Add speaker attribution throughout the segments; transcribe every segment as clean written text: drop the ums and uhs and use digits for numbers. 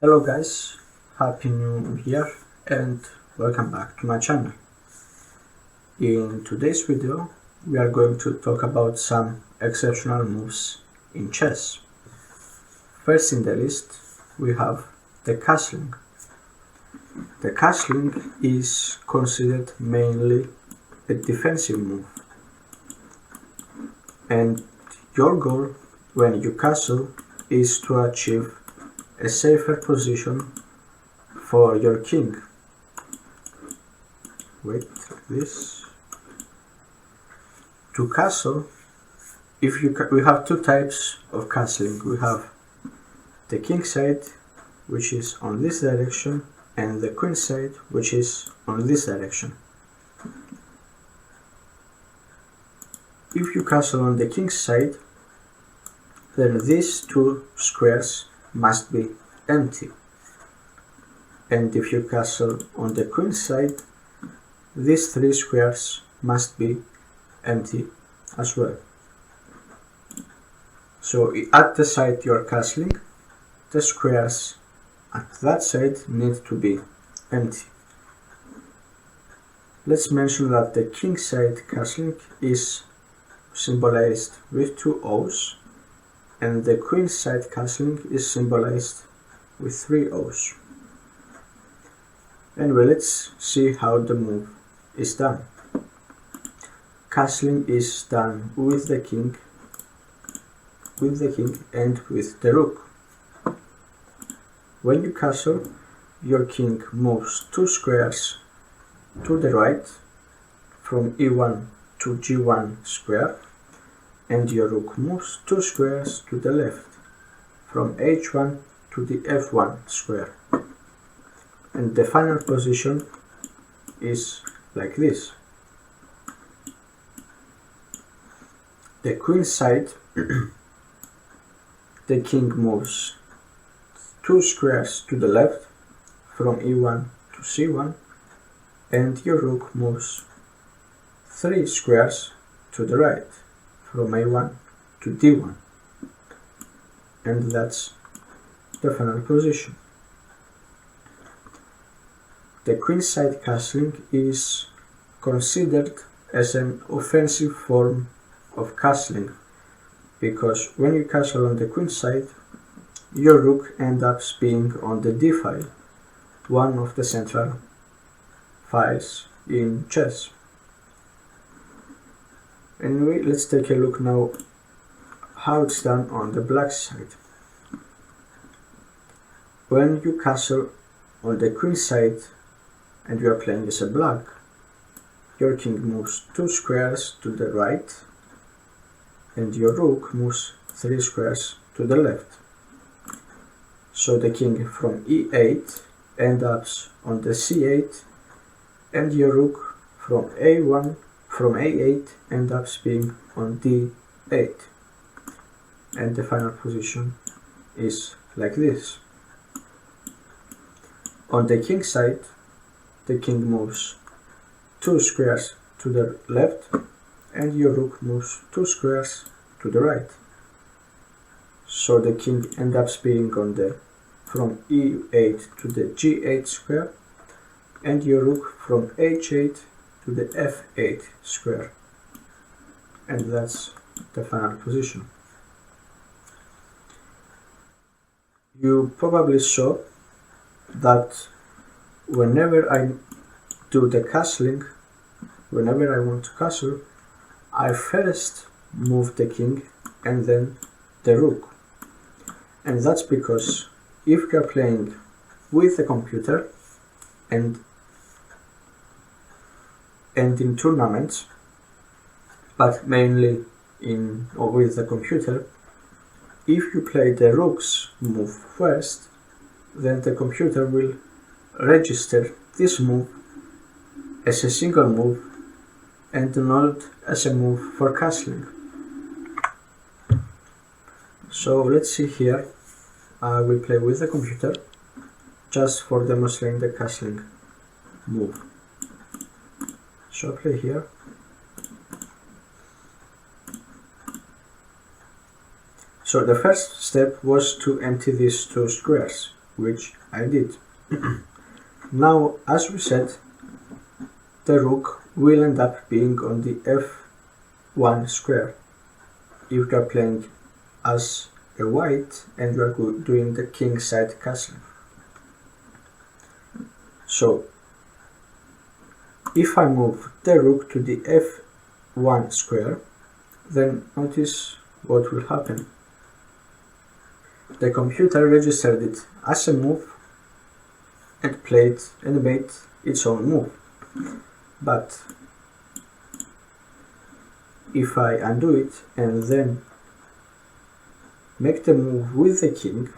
Speaker 1: Hello guys, happy new year and welcome back to my channel. In today's video we are going to talk about some exceptional moves in chess. First in the list we have the castling. The castling is considered mainly a defensive move, and your goal when you castle is to achieve a safer position for your king. Wait, like this. To castle, we have two types of castling. We have the king side, which is on this direction, and the queen side, which is on this direction. If you castle on the king's side, then these two squares must be empty, and if you castle on the queen side, these three squares must be empty as well. So at the side you are castling, the squares at that side need to be empty. Let's mention that the king side castling is symbolized with two O's, and the queen side castling is symbolized with three O's. Anyway, let's see how the move is done. Castling is done with the king and with the rook. When you castle, your king moves two squares to the right from e1 to g1 square, and your rook moves two squares to the left from h1 to the f1 square, and the final position is like this. The queen side, the king moves two squares to the left from e1 to c1, and your rook moves three squares to the right from a1 to d1, and that's the final position. The queen side castling is considered as an offensive form of castling, because when you castle on the queen side, your rook ends up being on the d file, one of the central files in chess. Anyway, let's take a look now how it's done on the black side. When you castle on the queen side and you are playing as a black, your king moves two squares to the right and your rook moves three squares to the left. So the king from e8 ends up on the c8, and your rook from a8 ends up being on d8, and the final position is like this. On the king side, the king moves two squares to the left, and your rook moves two squares to the right. So the king ends up being on the from e8 to the g8 square, and your rook from h8 to the f8 square, and that's the final position. You probably saw that whenever I do the castling, whenever I want to castle, I first move the king and then the rook, and that's because if you are playing with the computer and in tournaments, but mainly with the computer, if you play the rook's move first, then the computer will register this move as a single move and not as a move for castling. So let's see here, I will play with the computer just for demonstrating the castling move. So I play here. So the first step was to empty these two squares. which I did. Now, as we said, the rook will end up being on the f1 square if you are playing as a white and you are doing the king side castle. So, if I move the rook to the f1 square, then notice what will happen. The computer registered it as a move and played and made its own move. But if I undo it and then make the move with the king,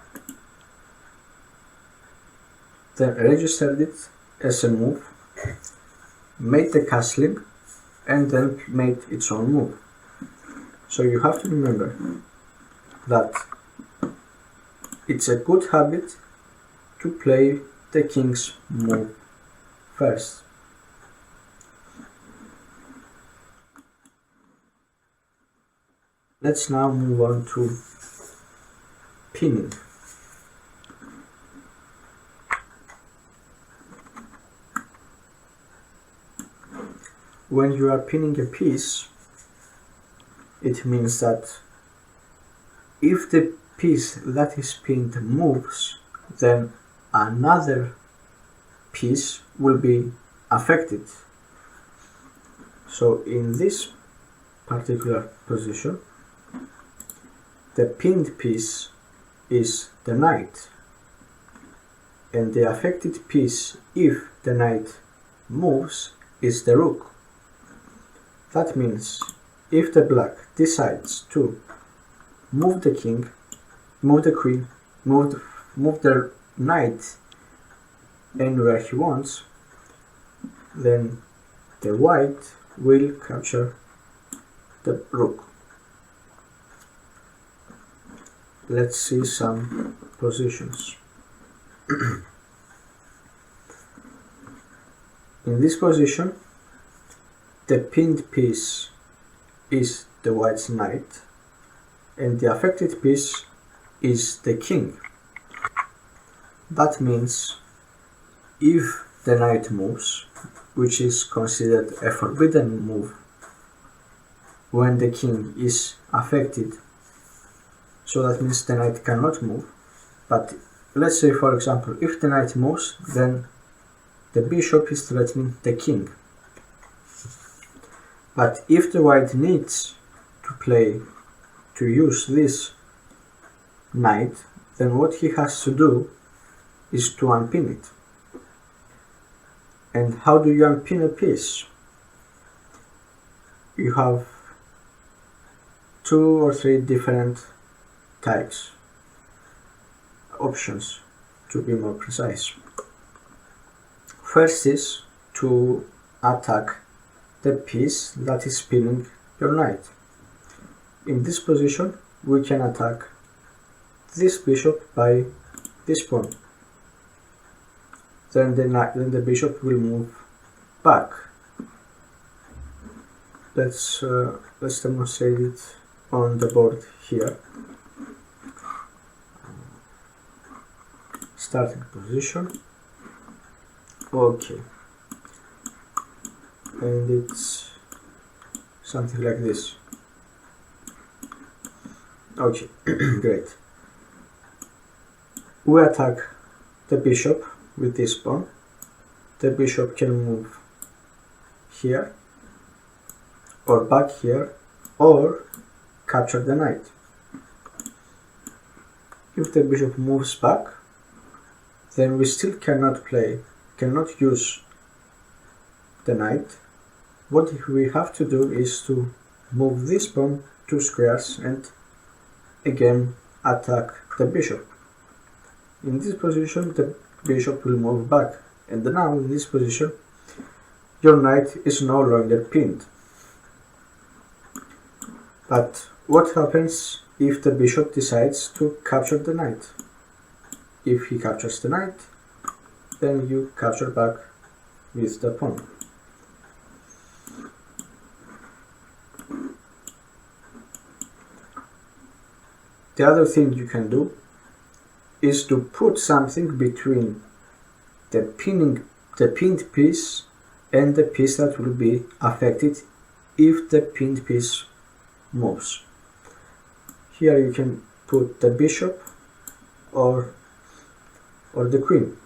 Speaker 1: then registered it as a move, made the castling, and then made its own move. So you have to remember that it's a good habit to play the king's move first. Let's now move on to pinning. When you are pinning a piece, it means that if the piece that is pinned moves, then another piece will be affected. So in this particular position, the pinned piece is the knight, and the affected piece, if the knight moves, is the rook. That means if the black decides to move the king, move the queen, move the knight anywhere he wants, then the white will capture the rook. Let's see some positions. In this position, the pinned piece is the white's knight, and the affected piece is the king. That means if the knight moves, which is considered a forbidden move when the king is affected, so that means the knight cannot move. But let's say, for example, if the knight moves, then the bishop is threatening the king. But if the white needs to use this knight, then what he has to do is to unpin it. And how do you unpin a piece? You have 2 or 3 different options, to be more precise. First is to attack the piece that is pinning your knight. In this position, we can attack this bishop by this pawn. Then the bishop will move back. Let's demonstrate it on the board here. Starting position. Okay. And it's something like this. Okay, great. We attack the bishop with this pawn. The bishop can move here, or back here, or capture the knight. If the bishop moves back, then we still cannot use the knight. What we have to do is to move this pawn 2 squares and again attack the bishop. In this position, the bishop will move back, and now in this position, your knight is no longer pinned. But what happens if the bishop decides to capture the knight? If he captures the knight, then you capture back with the pawn. The other thing you can do is to put something between the pinned piece and the piece that will be affected if the pinned piece moves. Here you can put the bishop or the queen.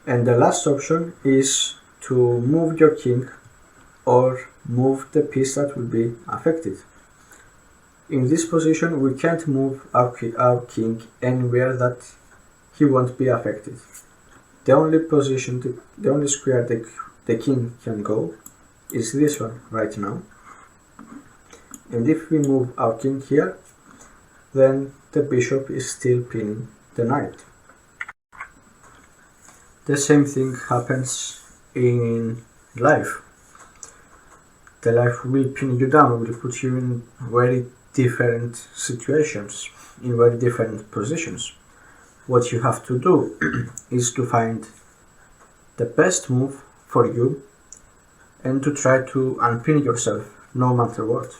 Speaker 1: And the last option is to move your king or move the piece that will be affected. In this position we can't move our king anywhere that he won't be affected. The only position, the only square the king can go is this one right now. And if we move our king here, then the bishop is still pinning the knight. The same thing happens in life. The life will pin you down, will put you in very different situations, in very different positions. What you have to do is to find the best move for you and to try to unpin yourself no matter what.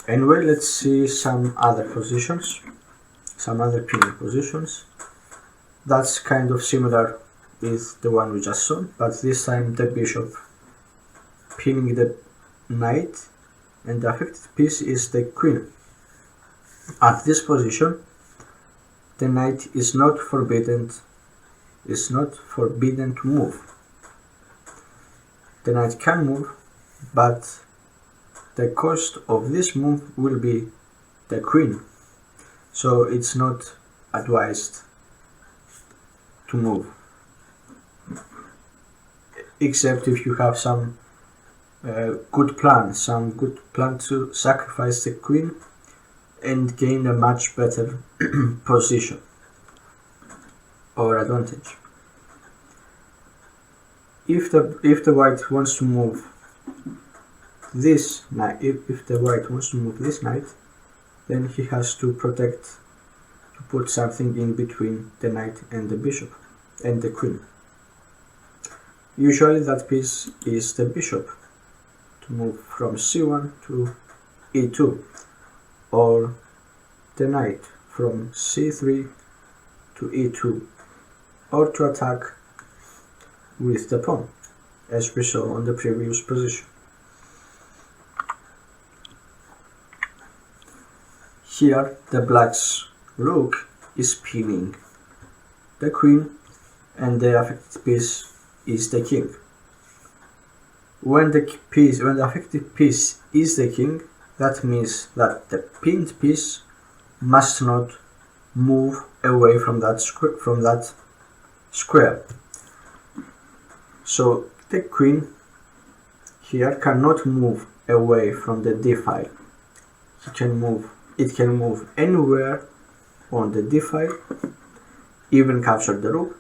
Speaker 1: Anyway, let's see some other positions, some other pinning positions. That's kind of similar with the one we just saw, but this time the bishop pinning the knight and the affected piece is the queen. At this position, the knight is not forbidden to move. The knight can move, but the cost of this move will be the queen, so it's not advised to move, except if you have some good plan to sacrifice the queen and gain a much better position or advantage. If the white wants to move this knight, if the white wants to move this knight, then he has to put something in between the knight and the bishop and the queen. Usually that piece is the bishop, to move from c1 to e2, or the knight from c3 to e2, or to attack with the pawn, as we saw on the previous position. Here the black's rook is pinning the queen and the affected piece is the king. When the affected piece is the king, that means that the pinned piece must not move away from that square. So the queen here cannot move away from the d file. It can move anywhere on the d file, even capture the rook,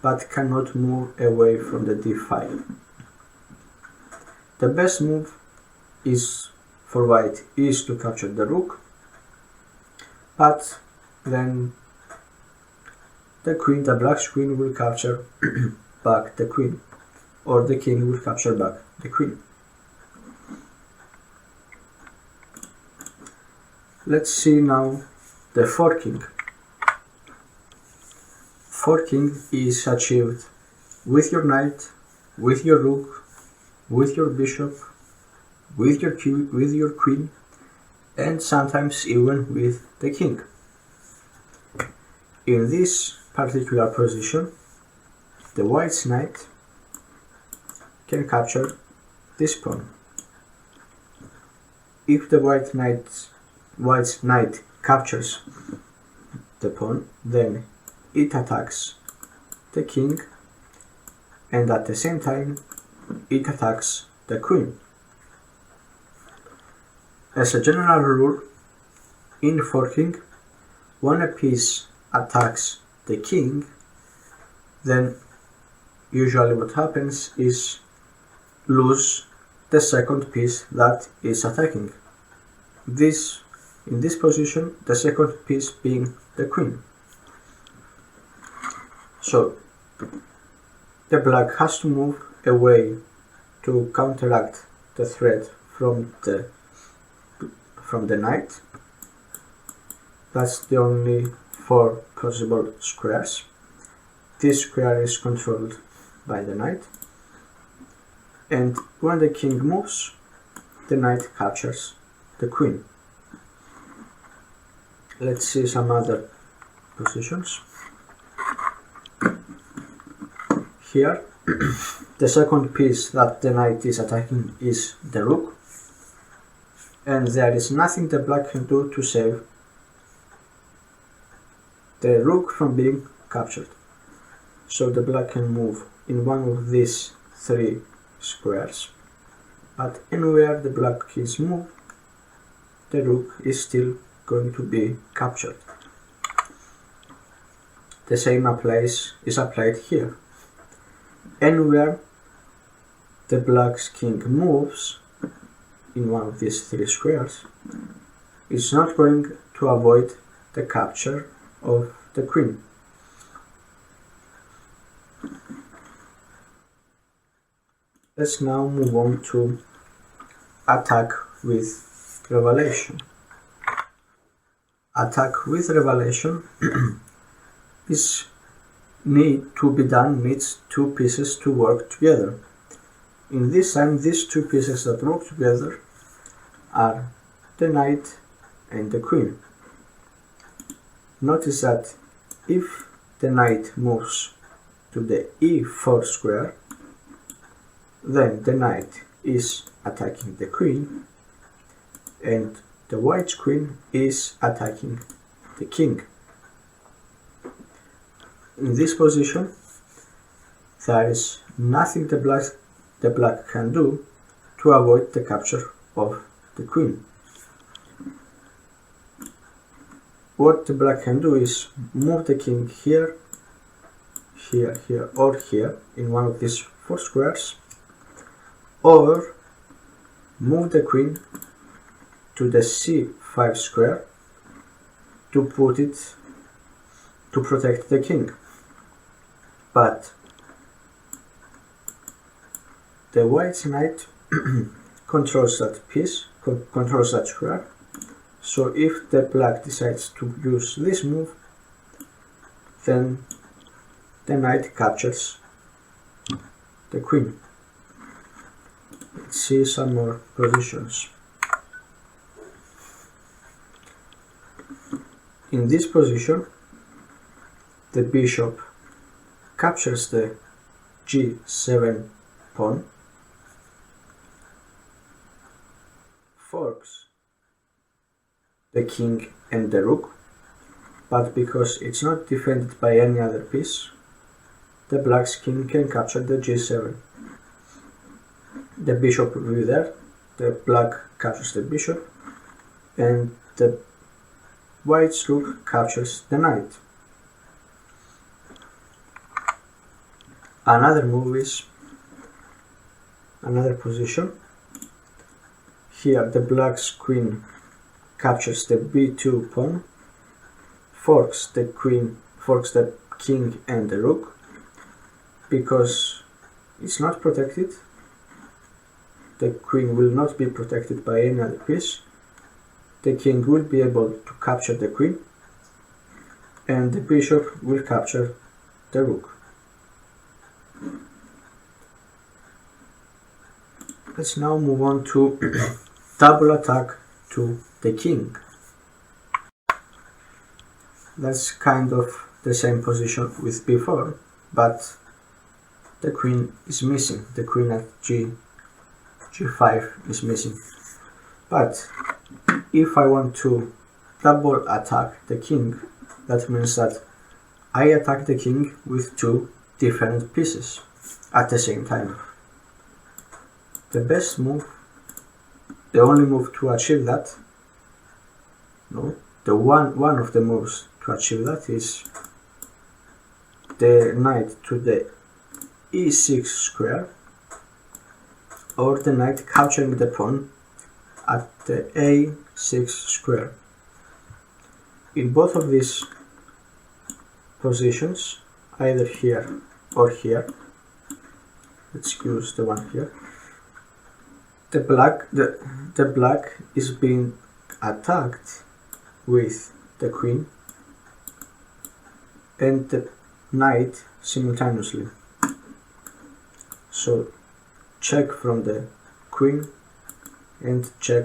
Speaker 1: but cannot move away from the d file. The best move for white is to capture the rook, but then the black's queen will capture back the queen, or the king will capture back the queen. Let's see now the forking. Forking is achieved with your knight, with your rook, with your bishop, with your queen, and sometimes even with the king. In this particular position, the white's knight can capture this pawn. If the white's knight captures the pawn, then it attacks the king, and at the same time it attacks the queen. As a general rule, in forking, when a piece attacks the king, then usually what happens is lose the second piece that is attacking. In this position, the second piece being the queen. So the black has to move away to counteract the threat from from the knight. That's the only 4 possible squares. This square is controlled by the knight, and when the king moves, the knight captures the queen. Let's see some other positions. Here, the second piece that the knight is attacking is the rook, and there is nothing the black can do to save the rook from being captured. So the black can move in one of these 3 squares, but anywhere the black is moved, the rook is still going to be captured. The same is applied here. Anywhere the black's king moves in one of these 3 squares, it's not going to avoid the capture of the queen. Let's now move on to attack with revelation. Attack with revelation needs 2 pieces to work together. In this time, these 2 pieces that work together are the knight and the queen. Notice that if the knight moves to the e4 square, then the knight is attacking the queen, and the white queen is attacking the king. In this position, there is nothing the black can do to avoid the capture of the queen. What the black can do is move the king here, here, here, or here in one of these 4 squares, or move the queen to the c5 square to protect the king. But the white knight controls that piece, controls that square. So if the black decides to use this move, then the knight captures the queen. Let's see some more positions. In this position, the bishop captures the g7 pawn, forks the king and the rook, but because it's not defended by any other piece, the black's king can capture the g7. The bishop will be there, the black captures the bishop, and the white's rook captures the knight. Another move is another position. Here the black's queen captures the b2 pawn, forks the king and the rook. Because it's not protected, the queen will not be protected by any other piece. The king will be able to capture the queen, and the bishop will capture the rook. Let's now move on to double attack to the king. That's kind of the same position with before, but the queen is missing. The queen at g5 is missing. But if I want to double attack the king, that means that I attack the king with 2 different pieces at the same time. The best move, the only move to achieve that, one of the moves to achieve that is the knight to the e6 square, or the knight capturing the pawn at the a6 square. In both of these positions, either here or here, let's use the one here, the black is being attacked with the queen and the knight simultaneously. So check from the queen and check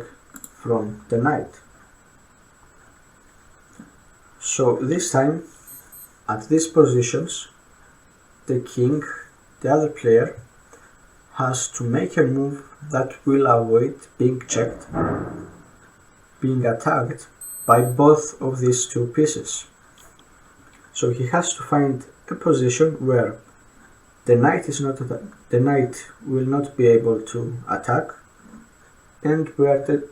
Speaker 1: from the knight. So this time, at these positions, the king, the other player, has to make a move that will avoid being checked, being attacked by both of these two pieces. So he has to find a position where the knight will not be able to attack, and where the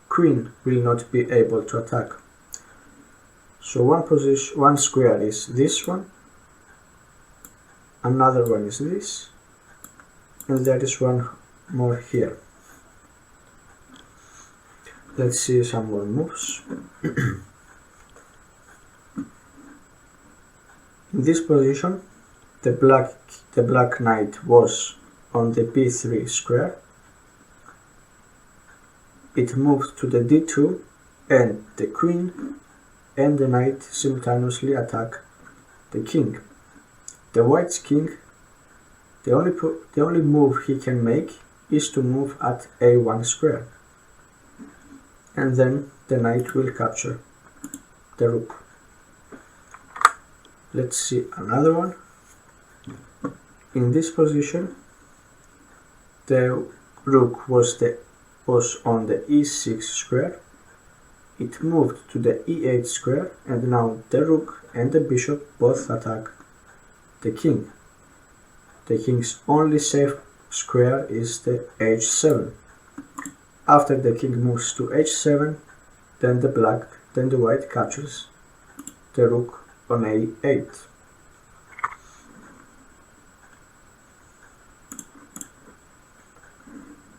Speaker 1: queen will not be able to attack. So one square is this one, another one is this, and there is one more here. Let's see some more moves. In this position, the black knight was on the b3 square. It moved to the d2, and the queen and the knight simultaneously attack the king. The white's king, the only move he can make is to move at a1 square, and then the knight will capture the rook. Let's see another one. In this position, the rook was on the e6 square. It moved to the e8 square, and now the rook and the bishop both attack the king. The king's only safe square is the h7. After the king moves to h7, then the white captures the rook on a8.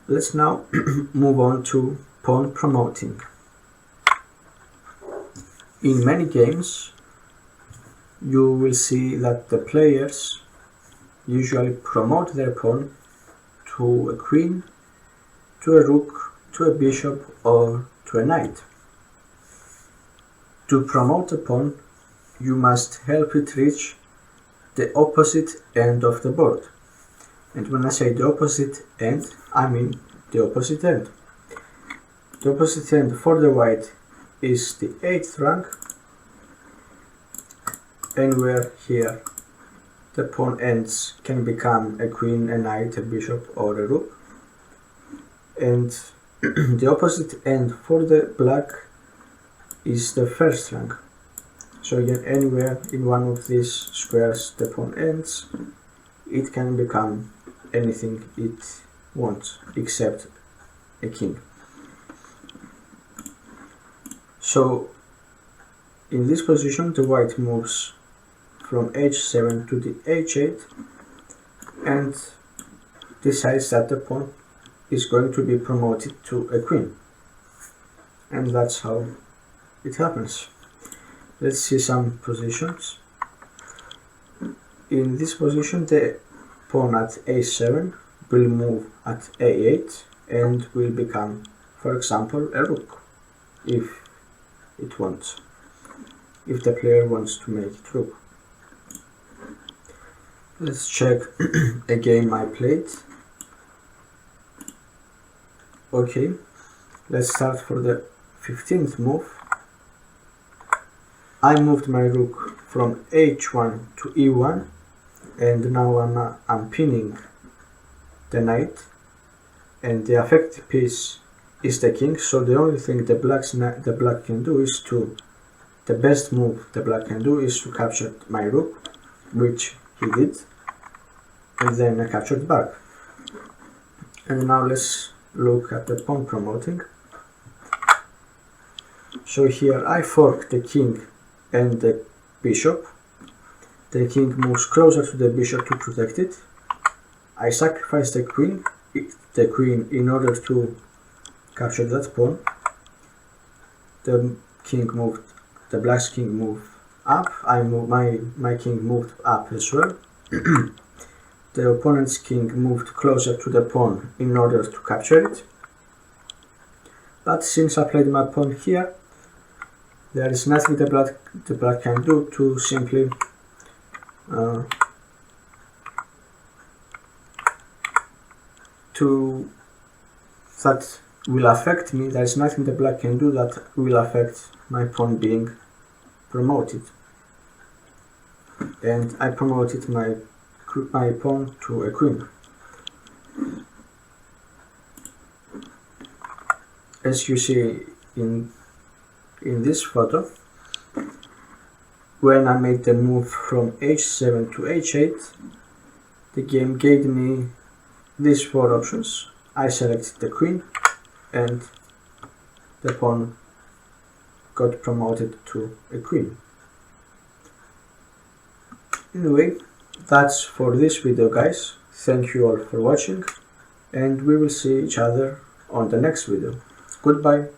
Speaker 1: Let's now move on to pawn promoting. In many games, you will see that the players usually promote their pawn to a queen, to a rook, to a bishop, or to a knight. To promote a pawn, you must help it reach the opposite end of the board. And when I say the opposite end, I mean the opposite end. The opposite end for the white is the 8th rank, and where here the pawn ends can become a queen, a knight, a bishop, or a rook. And the opposite end for the black is the 1st rank. So again, anywhere in one of these squares the pawn ends, it can become anything it wants except a king. So in this position, the white moves from h7 to the h8 and decides that the pawn is going to be promoted to a queen, and that's how it happens. Let's see some positions. In this position, the pawn at a7 will move at a8 and will become, for example, a rook if it wants, if the player wants to make it rook. Let's check a game I played. Okay, let's start for the 15th move. I moved my rook from h1 to e1, and now I'm pinning the knight, and the affected piece is the king. So the only thing the black can do is the best move the black can do is to capture my rook, which he did, and then I captured back. And now let's look at the pawn promoting. So here I fork the king and the bishop. The king moves closer to the bishop to protect it. I sacrifice the queen in order to capture that pawn. The black's king moved up. My king moved up as well. The opponent's king moved closer to the pawn in order to capture it. But since I played my pawn here, there is nothing the black can do to simply that will affect me. There is nothing the black can do that will affect my pawn being promoted. And I promoted my pawn to a queen. As you see in this photo, when I made the move from h7 to h8, the game gave me these four options. I selected the queen and the pawn got promoted to a queen. Anyway, that's for this video, guys. Thank you all for watching, and we will see each other on the next video. Goodbye.